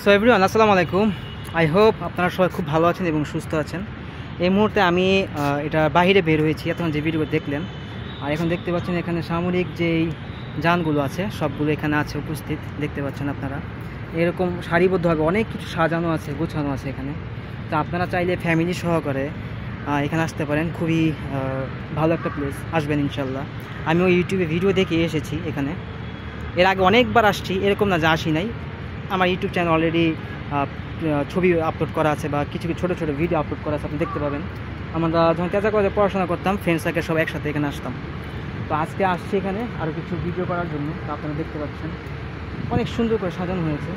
So everyone, আসসালামু আলাইকুম। I hope আপনারা সবাই খুব ভালো আছেন এবং সুস্থ আছেন। এই মুহূর্তে আমি এটা বাইরে বের হয়েছি, এখন যে ভিডিও দেখলেন। আর এখন দেখতে পাচ্ছেন এখানে সামরিক যেই যানগুলো আছে সবগুলো এখানে আছে উপস্থিত, দেখতে পাচ্ছেন আপনারা। এরকম সারিবদ্ধভাবে অনেক কিছু সাজানো আছে, গোছানো আছে এখানে। তো আপনারা চাইলে ফ্যামিলি সহকারে এখানে আসতে পারেন। খুবই ভালো একটা প্লেস, আসবেন ইনশাল্লাহ। আমি ওই ইউটিউবে ভিডিও দেখে এসেছি এখানে। এর আগে অনেকবার আসছি, এরকম না যে আসি নাই। আমার ইউটিউব চ্যানেল অলরেডি ছবি আপলোড করা আছে বা কিছু ছোটো ছোটো ভিডিও আপলোড করা আছে, আপনি দেখতে পাবেন। আমরা যখন তেজা কলেজে পড়াশোনা করতাম, ফ্রেন্ড সার্কেল সব একসাথে এখানে আসতাম। তো আজকে আসছি এখানে আরও কিছু ভিডিও করার জন্য। তো আপনারা দেখতে পাচ্ছেন অনেক সুন্দর করে সাজানো হয়েছে।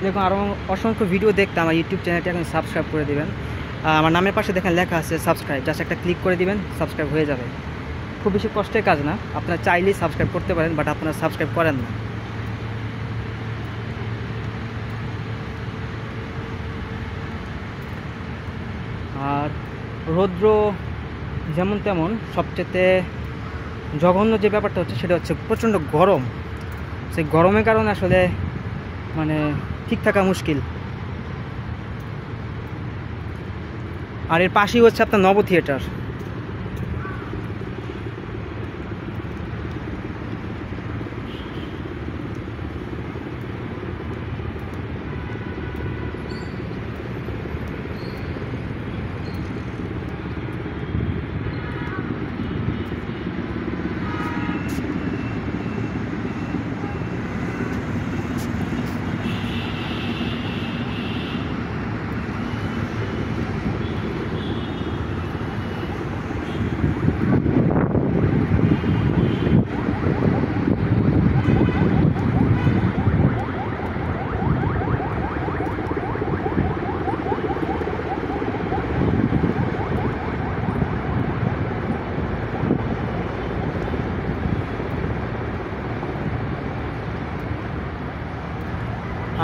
দেখুন, আরও অসংখ্য ভিডিও দেখতে আমার ইউটিউব চ্যানেলটি এখন সাবস্ক্রাইব করে দেবেন। আমার নামের পাশে দেখেন লেখা আছে সাবস্ক্রাইব, জাস্ট একটা ক্লিক করে দিবেন, সাবস্ক্রাইব হয়ে যাবে। খুব বেশি কষ্টের কাজ না, আপনারা চাইলেই সাবস্ক্রাইব করতে পারেন, বাট আপনারা সাবস্ক্রাইব করেন না। আর রৌদ্র যেমন তেমন, সবচেয়ে জঘন্য যে ব্যাপারটা হচ্ছে সেটা হচ্ছে প্রচণ্ড গরম। সেই গরমের কারণে আসলে মানে ঠিক থাকা মুশকিল। আর এর পাশেই হচ্ছে আপনার নব থিয়েটার।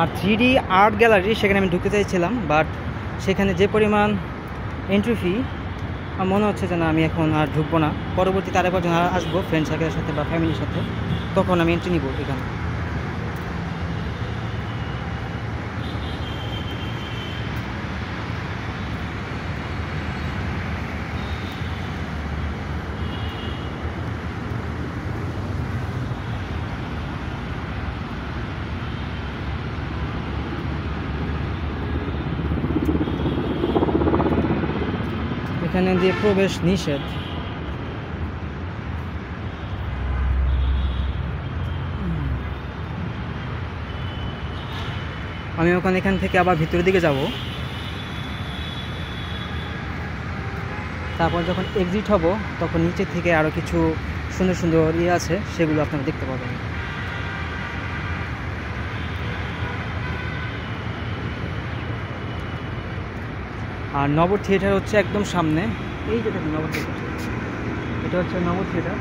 আর 3D আর্ট গ্যালারি, সেখানে আমি ঢুকতে চাইছিলাম, বাট সেখানে যে পরিমাণ এন্ট্রি ফি, মনে হচ্ছে যে না, আমি এখন আর ঢুকবো না। পরবর্তীতে আরেকবার যখন আসবো ফ্রেন্ড সার্কেলের সাথে বা ফ্যামিলির সাথে, তখন আমি এন্ট্রি নিব এখানে। এখানে দিয়ে প্রবেশ নিষেধ। আমি এখান থেকে আবার ভিতরের দিকে যাব। তারপর যখন এক্সিট হব, তখন নিচে থেকে আরও কিছু সুন্দর সুন্দর আছে, সেগুলো আপনারা দেখতে পাবেন। আর নব থিয়েটার হচ্ছে একদম সামনে, এই যেটা নব থিয়েটার, এটা হচ্ছে নব থিয়েটার।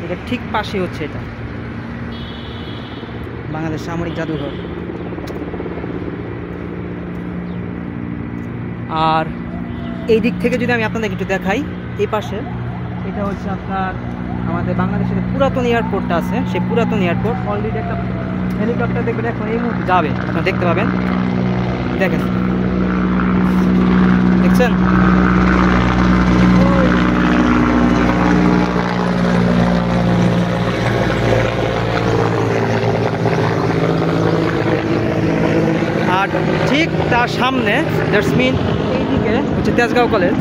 এটা ঠিক পাশে হচ্ছে এটা বাংলাদেশ সামরিক জাদুঘর। আর এই দিক থেকে যদি আমি আপনাদের একটু দেখাই, এই পাশে এটা হচ্ছে আপনার আমাদের বাংলাদেশের পুরাতন এয়ারপোর্টটা আছে। সেই পুরাতন এয়ারপোর্ট অলরেডি একটা হেলিকপ্টার দেখবেন এখন এই মুহূর্তে যাবে, আপনারা দেখতে পাবেন। দেখেন, দেখছেন? আর ঠিক তার সামনে, দ্যাটস মিন এইদিকে হচ্ছে তেজগাঁও কলেজ।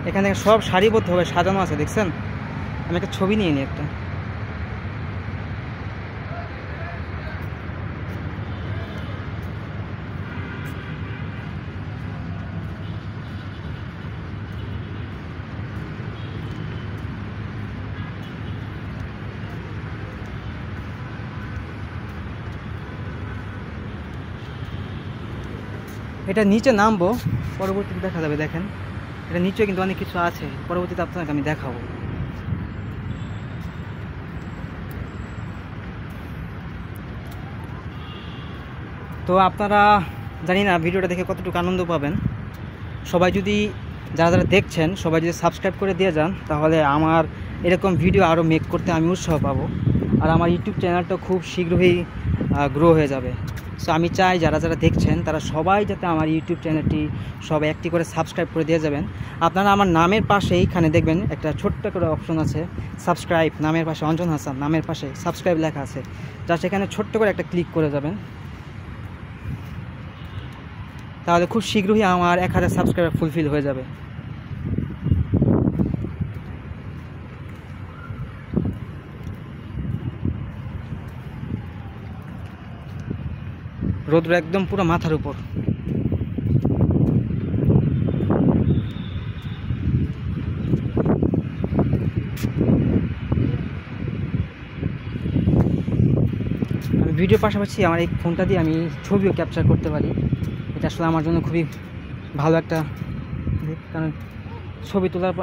এখানে সব সারিবদ্ধভাবে সাজানো আছে, দেখছেন? আমি একটা ছবি নিয়ে নিই একটা। এটা নিচে নামবো, পরবর্তীতে দেখা যাবে। দেখেন, এটা নিচে কিন্তু অনেক কিছু আছে, পরবর্তীতে আপনাকে আমি দেখাবো। তো আপনারা জানি না ভিডিওটা দেখে কতটুকু আনন্দ পাবেন। সবাই যদি যারা যারা দেখছেন সবাই যদি সাবস্ক্রাইব করে দিয়ে যান তাহলে আমার এরকম ভিডিও আরও মেক করতে আমি উৎসাহ পাবো, আর আমার ইউটিউব চ্যানেলটা খুব শীঘ্রই গ্রো হয়ে যাবে। সো আমি চাই যারা যারা দেখছেন তারা সবাই যাতে আমার ইউটিউব চ্যানেলটি সবাই একটি করে সাবস্ক্রাইব করে দিয়ে যাবেন। আপনারা আমার নামের পাশে এইখানে দেখবেন একটা ছোট্ট করে অপশন আছে সাবস্ক্রাইব, নামের পাশে অঞ্জন হাসান নামের পাশে সাবস্ক্রাইব লেখা আছে, যা সেখানে ছোট্ট করে একটা ক্লিক করে যাবেন। তাহলে খুব শীঘ্রই আমার 1000 সাবস্ক্রাইবার ফুলফিল হয়ে যাবে। রোদ্র একদম পুরো মাথার উপর। আমি ভিডিওর পাশাপাশি আমার এই ফোনটা দিয়ে আমি ছবিও ক্যাপচার করতে পারি। এটা আসলে আমার জন্য খুবই ভালো একটা দিক, কারণ ছবি তোলার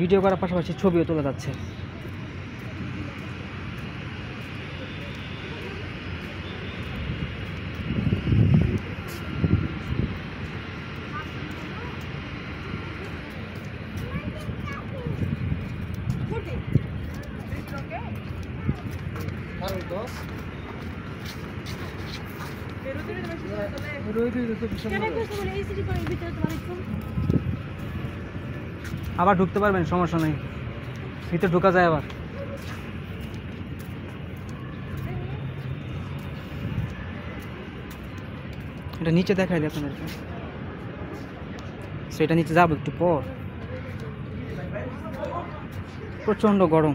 ভিডিও করার পাশাপাশি ছবিও তোলা যাচ্ছে। আবার ঢুকতে পারবেন, সমস্যা নেই, ভিতরে ঢোকা যায় আবার। এটা নিচে দেখাই দিই আপনাদেরকে, সেটা নিচে যাবো একটু পর। প্রচণ্ড গরম।